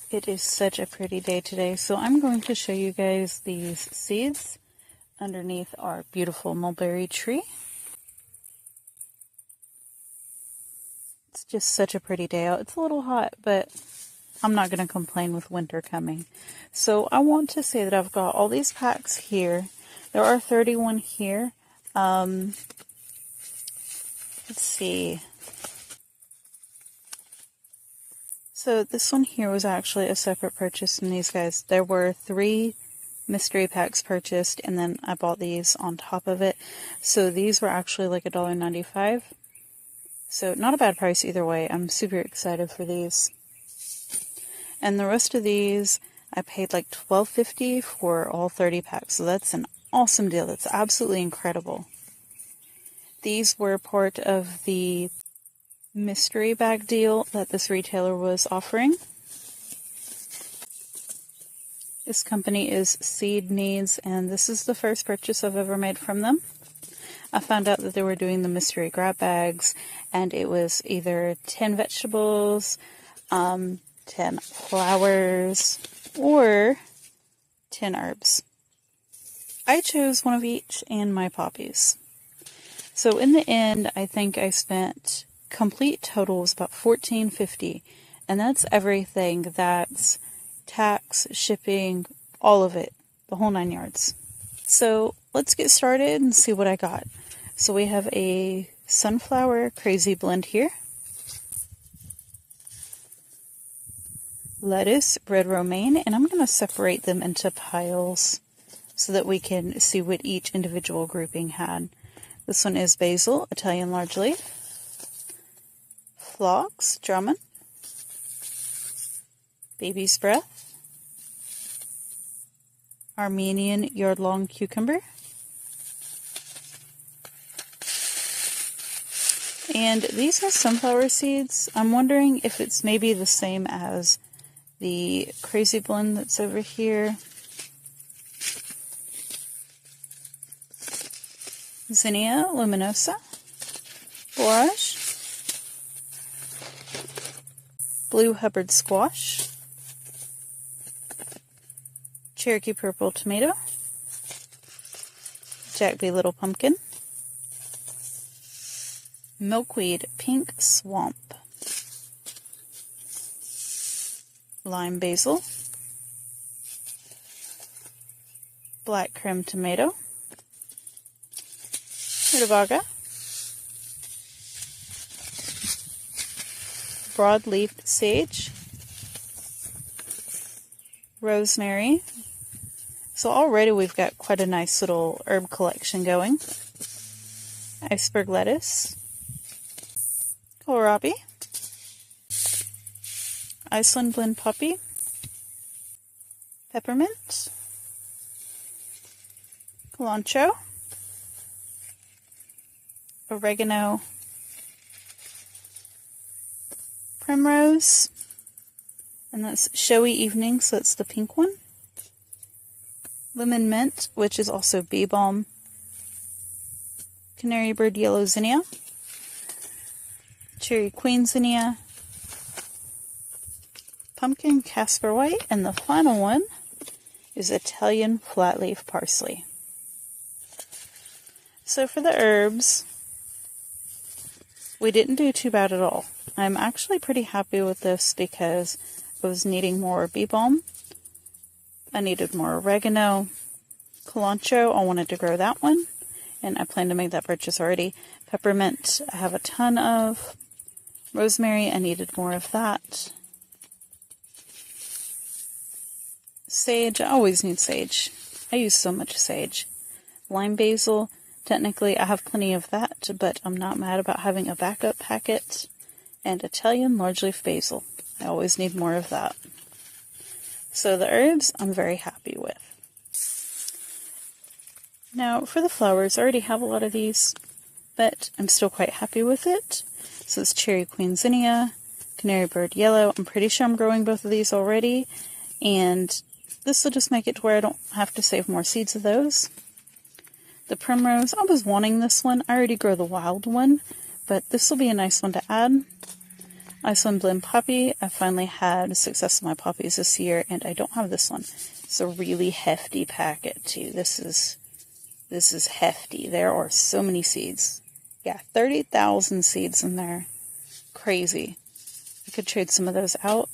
It is such a pretty day today, so I'm going to show you guys these seeds underneath our beautiful mulberry tree. It's just such a pretty day out. It's a little hot, but I'm not going to complain with winter coming. So I want to say that I've got all these packs here. There are 31 here. Let's see. So this one here was actually a separate purchase from these guys. There were 3 mystery packs purchased, and then I bought these on top of it. So these were actually like $1.95. So not a bad price either way. I'm super excited for these. And the rest of these, I paid like $12.50 for all 30 packs. So that's an awesome deal. That's absolutely incredible. These were part of the mystery bag deal that this retailer was offering. This company is Seed Needs, and this is the first purchase I've ever made from them. I found out that they were doing the mystery grab bags, and it was either 10 vegetables, 10 flowers, or 10 herbs. I chose one of each and my poppies. So in the end, I think I spent complete total was about $14.50, and that's everything. That's tax, shipping, all of it, the whole 9 yards. So let's get started and see what I got. So we have a sunflower crazy blend here, lettuce, red romaine, and I'm going to separate them into piles so that we can see what each individual grouping had. This one is basil, Italian large leaf, phlox, Drummond, baby's breath, Armenian yard-long cucumber, and these are sunflower seeds. I'm wondering if it's maybe the same as the crazy blend that's over here. Zinnia luminosa, borage, blue Hubbard squash, Cherokee purple tomato, Jack B. little pumpkin, milkweed pink swamp, lime basil, black creme tomato, rutabaga, broad-leafed sage, rosemary. So already we've got quite a nice little herb collection going. Iceberg lettuce, kohlrabi, Iceland blend poppy, peppermint, cilantro, oregano, primrose, and that's showy evening, so it's the pink one, lemon mint, which is also bee balm, canary bird yellow zinnia, cherry queen zinnia, pumpkin Casper white, and the final one is Italian flatleaf parsley. So for the herbs, we didn't do too bad at all. I'm actually pretty happy with this because I was needing more bee balm. I needed more oregano. Cilantro, I wanted to grow that one, and I plan to make that purchase already. Peppermint, I have a ton of. Rosemary, I needed more of that. Sage, I always need sage. I use so much sage. Lime basil, technically I have plenty of that, but I'm not mad about having a backup packet. And Italian large leaf basil, I always need more of that. So the herbs, I'm very happy with. Now for the flowers, I already have a lot of these, but I'm still quite happy with it. So it's cherry queen zinnia, canary bird yellow. I'm pretty sure I'm growing both of these already, and this will just make it to where I don't have to save more seeds of those. The primrose, I was wanting this one. I already grow the wild one, but this will be a nice one to add. Iceland Blend Poppy. I finally had success with my poppies this year, and I don't have this one. It's a really hefty packet too. This is hefty. There are so many seeds. Yeah, 30,000 seeds in there. Crazy. I could trade some of those out.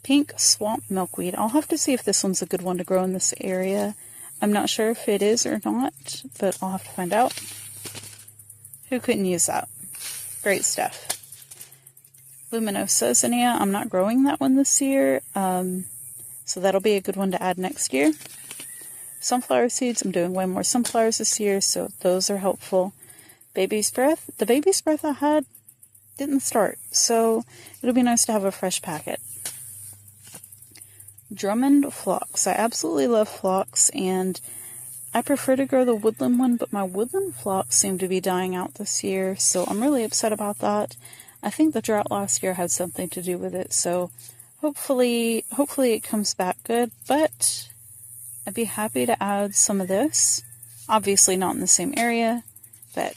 Pink Swamp Milkweed. I'll have to see if this one's a good one to grow in this area. I'm not sure if it is or not, but I'll have to find out. Who couldn't use that? Great stuff. Luminosa Zinnia. I'm not growing that one this year, so that'll be a good one to add next year. Sunflower seeds. I'm doing way more sunflowers this year, so those are helpful. Baby's Breath. The Baby's Breath I had didn't start, so it'll be nice to have a fresh packet. Drummond Phlox. I absolutely love phlox, and I prefer to grow the woodland one, but my woodland phlox seem to be dying out this year, so I'm really upset about that. I think the drought last year had something to do with it, so hopefully it comes back good, but I'd be happy to add some of this. Obviously not in the same area, but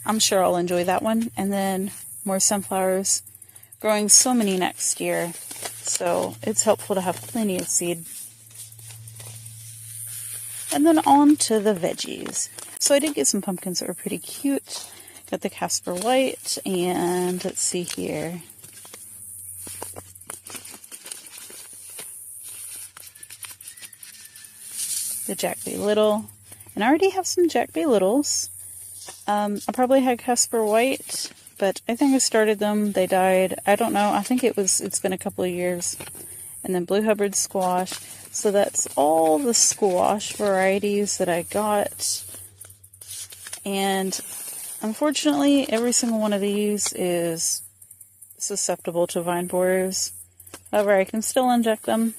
I'm sure I'll enjoy that one. And then more sunflowers. Growing so many next year, so it's helpful to have plenty of seed. And then on to the veggies. So I did get some pumpkins that were pretty cute. Got the Casper White, and let's see here. The Jack B. Little. And I already have some Jack B. Littles. I probably had Casper White, but I think I started them. They died. I don't know. I think it's been a couple of years. And then Blue Hubbard Squash. So that's all the squash varieties that I got. And unfortunately, every single one of these is susceptible to vine borers. However, I can still inject them.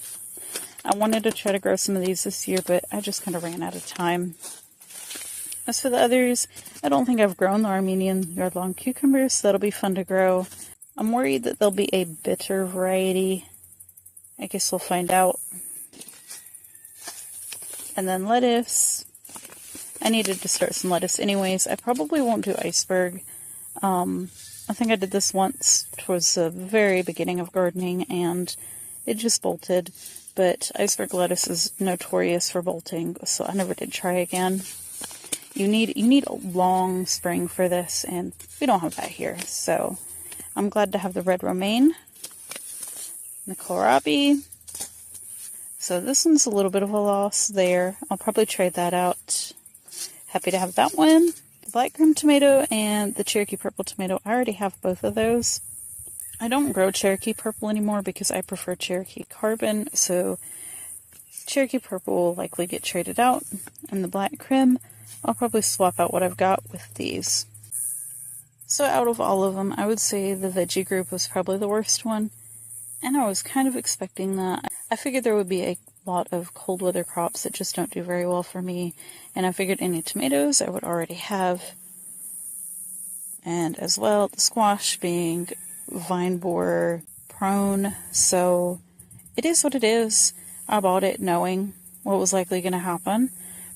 I wanted to try to grow some of these this year, but I just kind of ran out of time. As for the others, I don't think I've grown the Armenian yard-long cucumbers, so that'll be fun to grow. I'm worried that there'll be a bitter variety. I guess we'll find out. And then lettuce. I needed to start some lettuce anyways. I probably won't do iceberg. I think I did this once towards the very beginning of gardening, and it just bolted. But iceberg lettuce is notorious for bolting, so I never did try again. You need a long spring for this, and we don't have that here. So I'm glad to have the red romaine, the kohlrabi. So this one's a little bit of a loss there. I'll probably trade that out. Happy to have that one. The black grim tomato and the Cherokee purple tomato. I already have both of those. I don't grow Cherokee purple anymore because I prefer Cherokee carbon. So Cherokee purple will likely get traded out. And the black crim, I'll probably swap out what I've got with these. So out of all of them, I would say the veggie group was probably the worst one. And I was kind of expecting that. I figured there would be a lot of cold weather crops that just don't do very well for me. And I figured any tomatoes I would already have. And as well, the squash being vine borer prone. So it is what it is. I bought it knowing what was likely going to happen.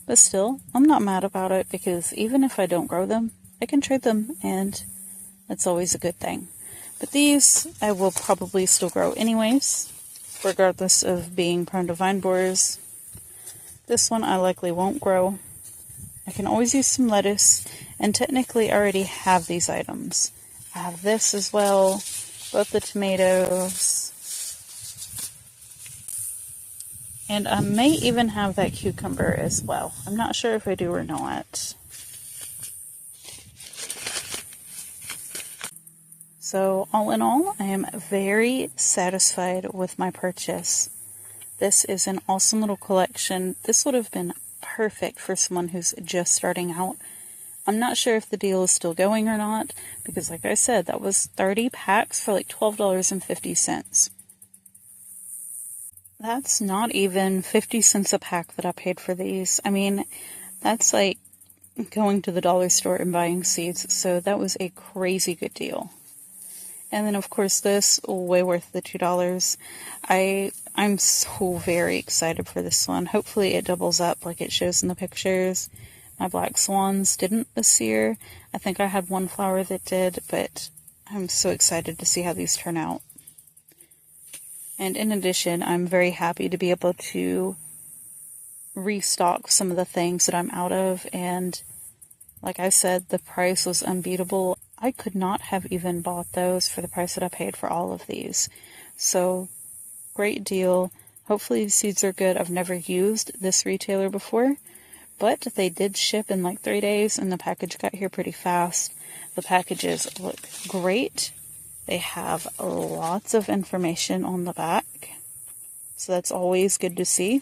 But still, I'm not mad about it because even if I don't grow them, I can trade them, and that's always a good thing. But these, I will probably still grow anyways, regardless of being prone to vine borers. This one I likely won't grow. I can always use some lettuce, and technically I already have these items. I have this as well, both the tomatoes. And I may even have that cucumber as well. I'm not sure if I do or not. So all in all, I am very satisfied with my purchase. This is an awesome little collection. This would have been perfect for someone who's just starting out. I'm not sure if the deal is still going or not, because like I said, that was 30 packs for like $12.50. That's not even 50 cents a pack that I paid for these. I mean, that's like going to the dollar store and buying seeds, so that was a crazy good deal. And then, of course, this, way worth the $2. I'm so very excited for this one. Hopefully it doubles up like it shows in the pictures. My black swans didn't this year. I think I had one flower that did, but I'm so excited to see how these turn out. And in addition, I'm very happy to be able to restock some of the things that I'm out of. And like I said, the price was unbeatable. I could not have even bought those for the price that I paid for all of these. So, great deal. Hopefully the seeds are good. I've never used this retailer before, but they did ship in like 3 days, and the package got here pretty fast. The packages look great. They have lots of information on the back, so that's always good to see.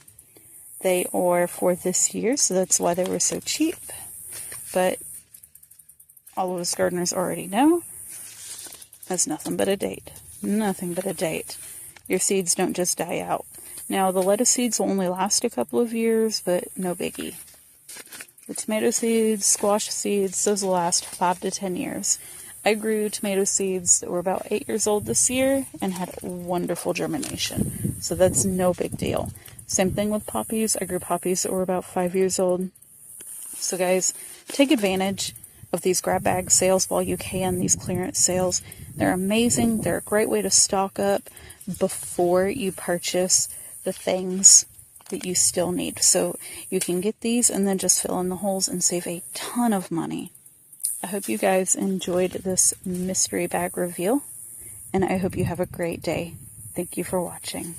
They are for this year, so that's why they were so cheap. But all of us gardeners already know that's nothing but a date. Nothing but a date. Your seeds don't just die out. Now, the lettuce seeds will only last a couple of years, but no biggie. The tomato seeds, squash seeds, those will last 5 to 10 years. I grew tomato seeds that were about 8 years old this year and had wonderful germination. So that's no big deal. Same thing with poppies. I grew poppies that were about 5 years old. So guys, take advantage of these grab bag sales while you can, these clearance sales. They're amazing. They're a great way to stock up before you purchase the things that you still need. So you can get these and then just fill in the holes and save a ton of money. I hope you guys enjoyed this mystery bag reveal, and I hope you have a great day. Thank you for watching.